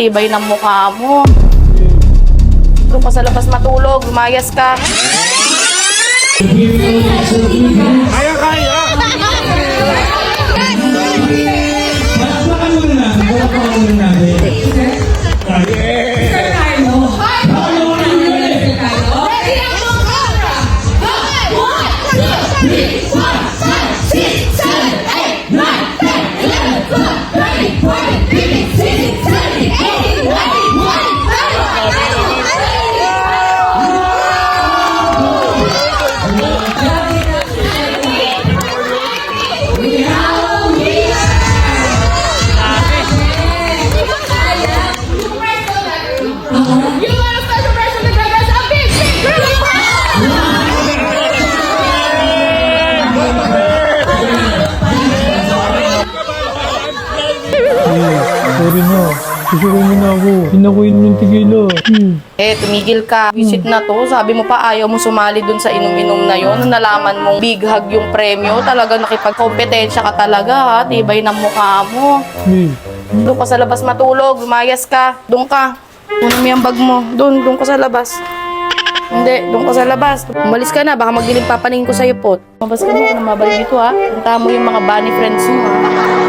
Tibay ng mukha mo. Doon ka sa labas matulog, lumayas ka. Kaya, kaya! Sorry na. Susukin mo na ako. Pinakuin mo yung tigila. Tumigil ka. Visit na to. Sabi mo pa ayaw mo sumali dun sa inom-inom na yon. Nung nalaman mong big hug yung premyo, talaga nakipagkompetensya ka talaga ha. Tibay ng mukha mo. Doon ka sa labas matulog, lumayas ka. Doon ka. Kunin mo yung bag mo. Doon ka sa labas. Hindi, doon ka sa labas. Umalis ka na, baka magdilim papaningin ko sa'yo po. Mabas ka na, kung mabalik dito ha. Punta mo yung mga bunny friends mo ha.